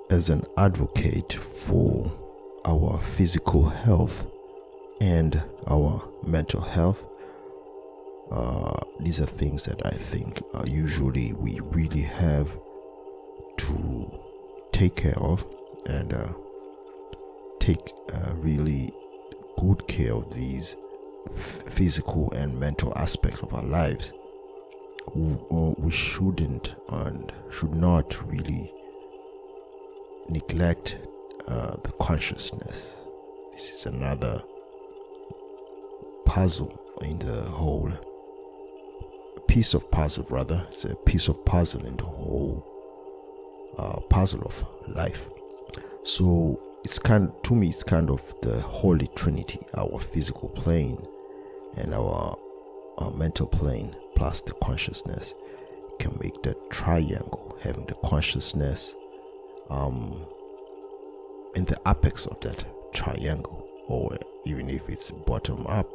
as an advocate for our physical health and our mental health, these are things that I think usually we really have to take care of and take really good care of these physical and mental aspects of our lives. We shouldn't and should not really neglect the consciousness. This is another puzzle in the whole piece of puzzle, rather. It's a piece of puzzle in the whole puzzle of life. So to me, it's kind of the holy trinity: our physical plane and our mental plane plus the consciousness can make that triangle, having the consciousness in the apex of that triangle, or even if it's bottom up,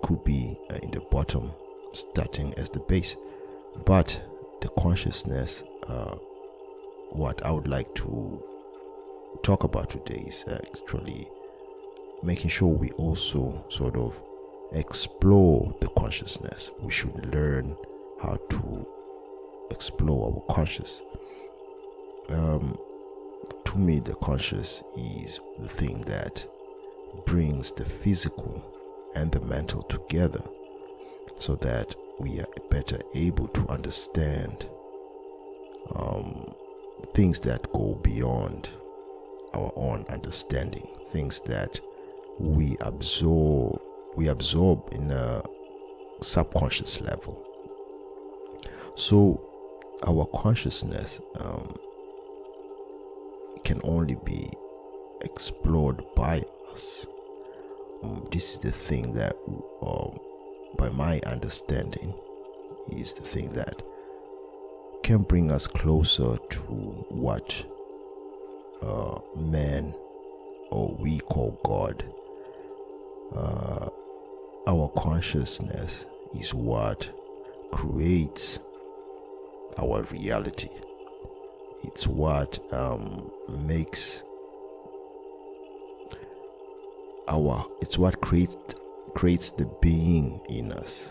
could be in the bottom starting as the base. But the consciousness, what I would like to talk about today is actually making sure we also sort of explore the consciousness. We should learn how to explore our conscious. To me, the conscious is the thing that brings the physical and the mental together, so that we are better able to understand things that go beyond our own understanding, things that we absorb in a subconscious level. So our consciousness can only be explored by us. This is the thing that, by my understanding, is the thing that can bring us closer to what man, or we call God. Our consciousness is what creates our reality. It's what creates the being in us.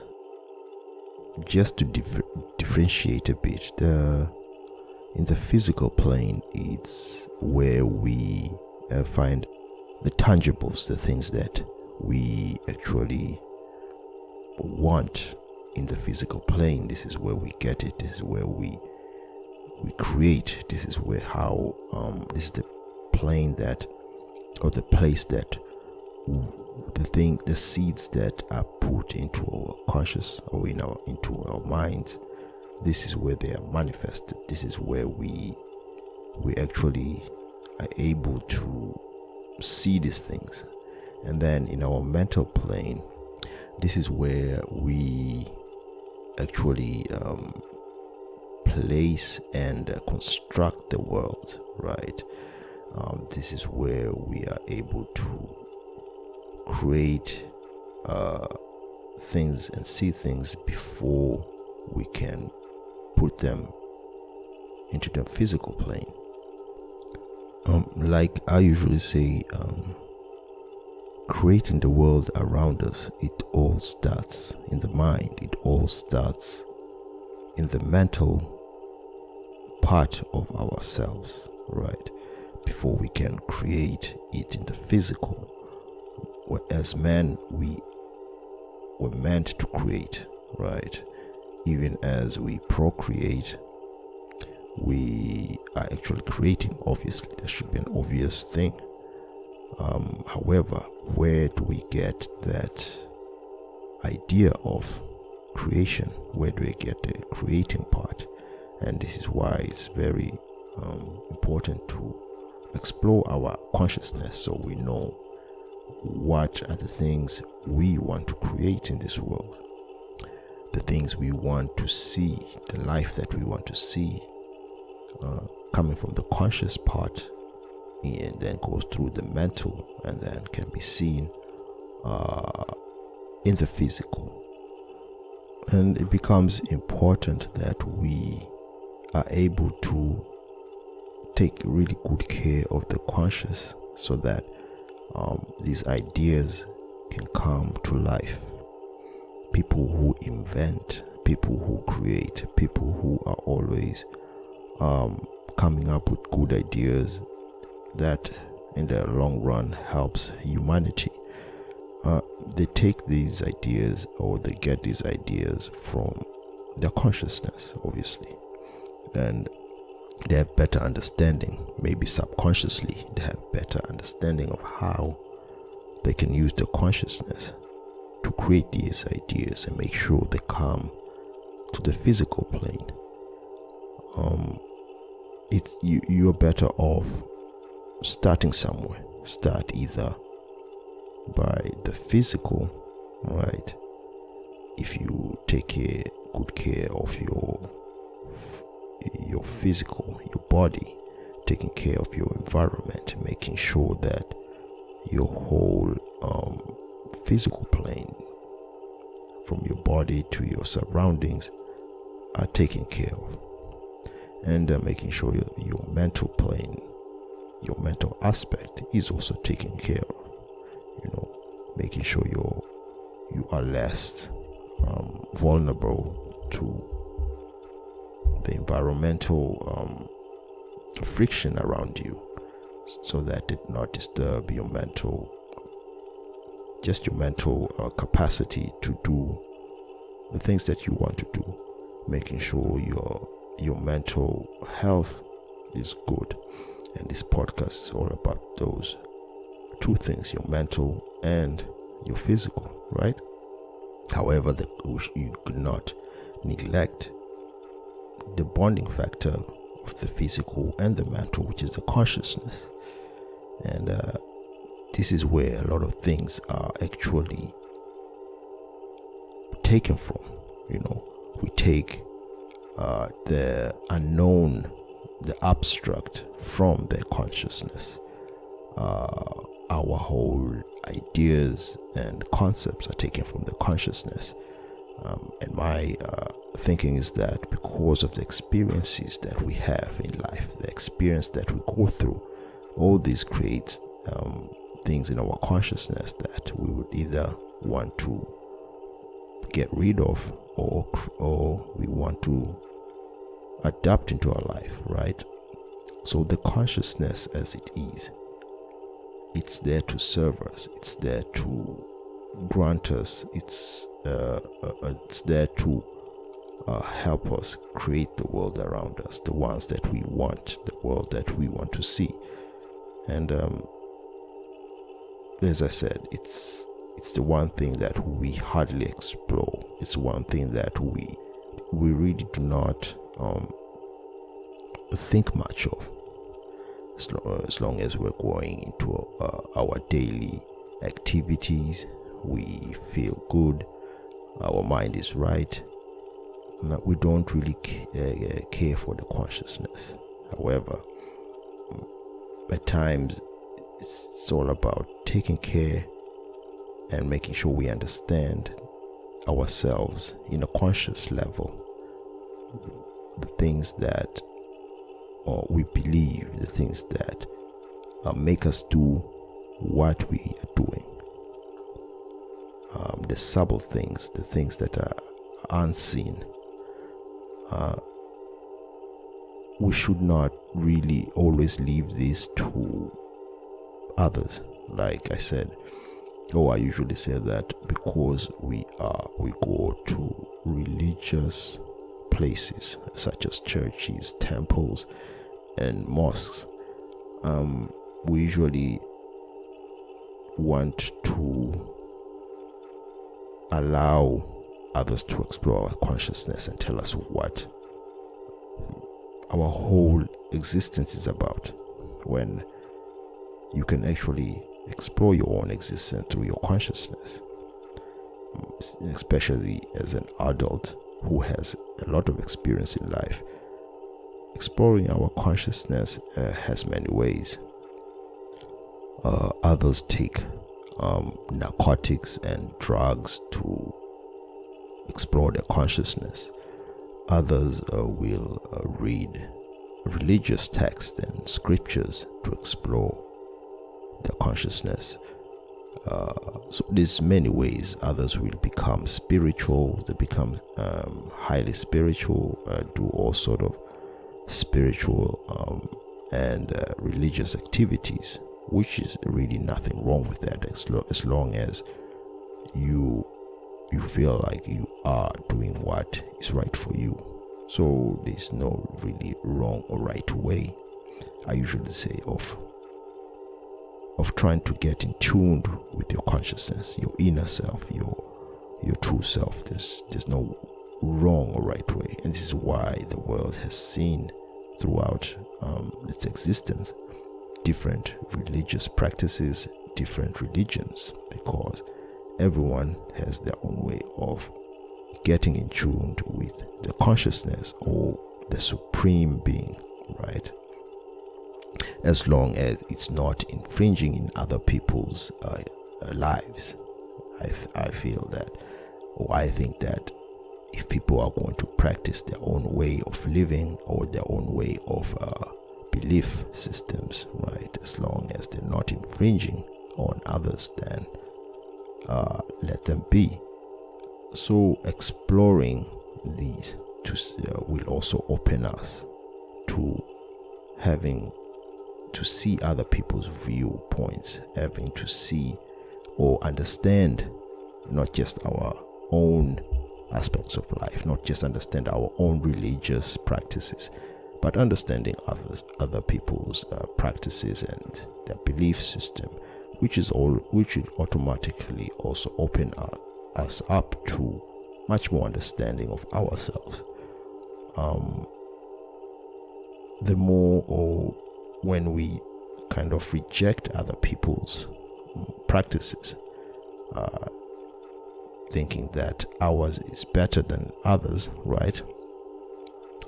Just to differentiate a bit, in the physical plane, it's where we find the tangibles, the things that we actually want in the physical plane. This is where we get it. This is where we create. This is where this is the plane that, or the place that the seeds that are put into our conscious, or into our minds, this is where they are manifested. This is where we actually are able to see these things. And then in our mental plane, this is where we actually place and construct the world, right? This is where we are able to create things and see things before we can put them into the physical plane. Like I usually say, creating the world around us, it all starts in the mind. It all starts in the mental part of ourselves, right? Before we can create it in the physical. As men, we were meant to create, right? Even as we procreate, we are actually creating. Obviously, that should be an obvious thing. However, where do we get that idea of creation? Where do we get the creating part? And this is why it's very important to explore our consciousness, so we know what are the things we want to create in this world, the things we want to see, the life that we want to see, coming from the conscious part, and then goes through the mental, and then can be seen in the physical. And it becomes important that we are able to take really good care of the conscious so that these ideas can come to life. People who invent, people who create, people who are always coming up with good ideas that in the long run helps humanity. They take these ideas, or they get these ideas from their consciousness, obviously, and they have better understanding. Maybe subconsciously they have better understanding of how they can use the consciousness to create these ideas and make sure they come to the physical plane. You're better off starting somewhere. Start either by the physical, right? If you take good care of your physical, your body, taking care of your environment, making sure that your whole physical plane, from your body to your surroundings, are taken care of, and making sure your mental plane, your mental aspect is also taken care of. Making sure you are less vulnerable to the environmental friction around you, so that it not disturb your mental capacity to do the things that you want to do. Making sure your mental health is good, and this podcast is all about those two things, your mental and your physical, right? However, you could not neglect the bonding factor of the physical and the mental, which is the consciousness. And this is where a lot of things are actually taken from. We take the unknown, the abstract, from their consciousness. Our whole ideas and concepts are taken from the consciousness. And my thinking is that because of the experiences that we have in life, the experience that we go through, all this creates things in our consciousness that we would either want to get rid of or we want to adapt into our life, right? So the consciousness as it is, it's there to serve us. It's there to grant us. It's there to help us create the world around us, the ones that we want, the world that we want to see. And as I said, it's the one thing that we hardly explore. It's one thing that we really do not think much of. As long as we're going into our daily activities, we feel good, our mind is right, we don't really care for the consciousness. However, at times it's all about taking care and making sure we understand ourselves in a conscious level, the things that we believe, the things that make us do what we are doing, the subtle things, the things that are unseen. We should not really always leave this to others. Like I said, I usually say that because we go to religious places such as churches, temples, and mosques, we usually want to allow others to explore our consciousness and tell us what our whole existence is about, when you can actually explore your own existence through your consciousness, especially as an adult who has a lot of experience in life. Exploring our consciousness has many ways. Others take narcotics and drugs to explore their consciousness. Others will read religious texts and scriptures to explore their consciousness. So there's many ways. Others will become spiritual. They become highly spiritual, do all sort of spiritual and religious activities, which is really nothing wrong with that, as long as you feel like you are doing what is right for you. So there's no really wrong or right way, I usually say, of trying to get in tuned with your consciousness, your inner self, your true self. There's no wrong or right way, and this is why the world has seen throughout its existence different religious practices, different religions, because everyone has their own way of getting in tune with the consciousness or the supreme being, right? As long as it's not infringing in other people's lives. I feel that, or I think that if people are going to practice their own way of living or their own way of belief systems, right, as long as they're not infringing on others, then let them be. So exploring these will also open us to having to see other people's viewpoints, having to see or understand not just our own aspects of life, not just understand our own religious practices, but understanding other people's practices and their belief system, which will automatically also open us up to much more understanding of ourselves. The more, or when we kind of reject other people's practices, thinking that ours is better than others, right?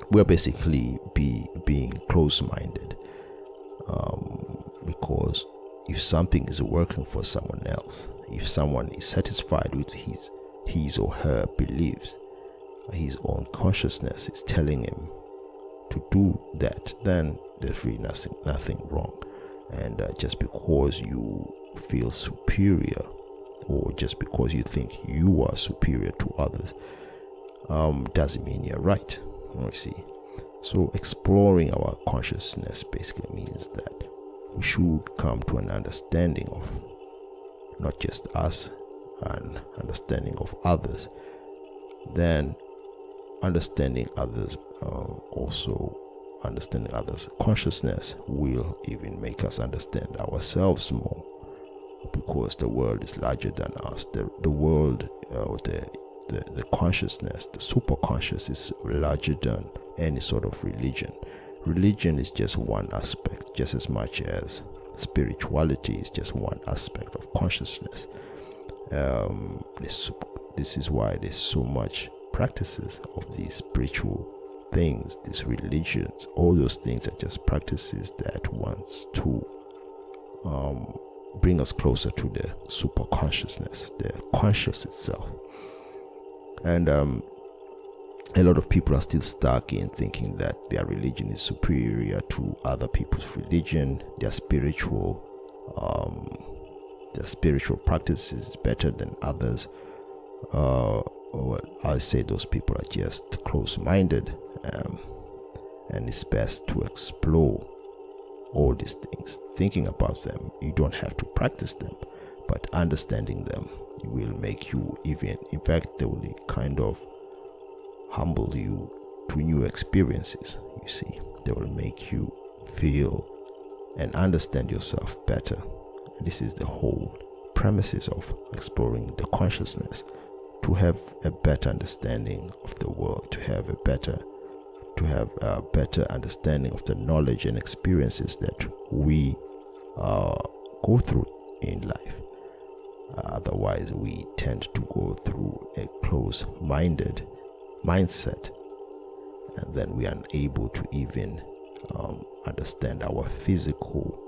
We're basically being close-minded, because if something is working for someone else, if someone is satisfied with his or her beliefs, his own consciousness is telling him to do that, then there's really nothing wrong. And just because you feel superior, or just because you think you are superior to others, doesn't mean you're right. You see, so exploring our consciousness basically means that we should come to an understanding of not just us, an understanding of others. Then understanding others, also understanding others' consciousness will even make us understand ourselves more, because the world is larger than us. The world, the consciousness, the superconscious, is larger than any sort of religion. Religion is just one aspect, just as much as spirituality is just one aspect of consciousness. This is why there's so much practices of these spiritual things, these religions. All those things are just practices that wants to bring us closer to the super consciousness, the conscious itself. And a lot of people are still stuck in thinking that their religion is superior to other people's religion. Their spiritual practices is better than others. Well, I say those people are just close-minded, and it's best to explore all these things, thinking about them. You don't have to practice them, but understanding them will make you even, in fact, they will kind of humble you to new experiences. You see, they will make you feel and understand yourself better. And this is the whole premises of exploring the consciousness, to have a better understanding of the world, to have a better understanding of the knowledge and experiences that we go through in life. Otherwise, we tend to go through a close-minded mindset, and then we are unable to even understand our physical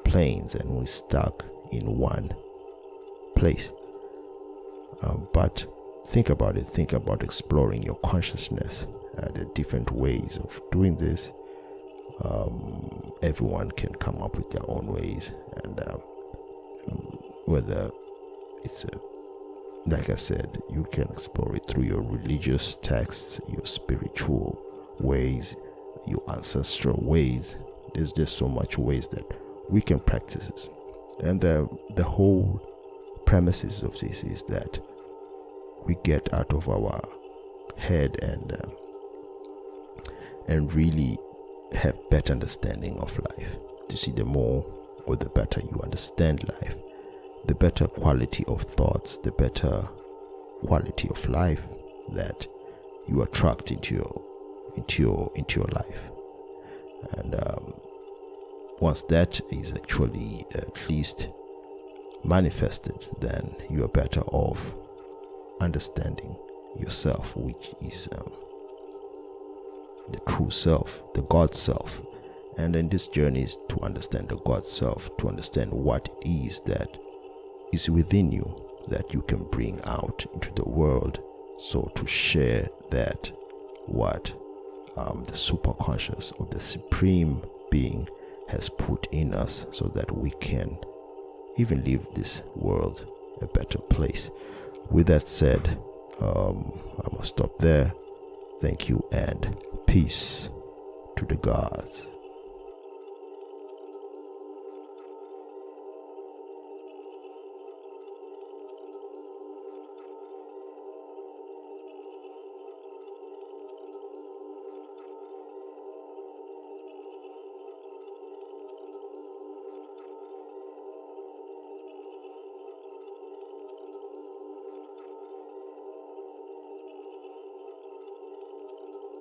planes, and we're stuck in one place. But think about it. Think about exploring your consciousness, the different ways of doing this. Everyone can come up with their own ways, and whether it's like I said, you can explore it through your religious texts, your spiritual ways, your ancestral ways. There's just so much ways that we can practice it. And the whole premises of this is that we get out of our head and really have better understanding of life. To see, the more or the better you understand life, the better quality of thoughts, the better quality of life that you attract into your life. And once that is actually at least manifested, then you are better off understanding yourself, which is the true self, the God self. And then this journey is to understand the God self, to understand what it is that is within you that you can bring out into the world, so to share that what the superconscious or the supreme being has put in us, so that we can even leave this world a better place. With that said, I must stop there. Thank you and peace to the gods.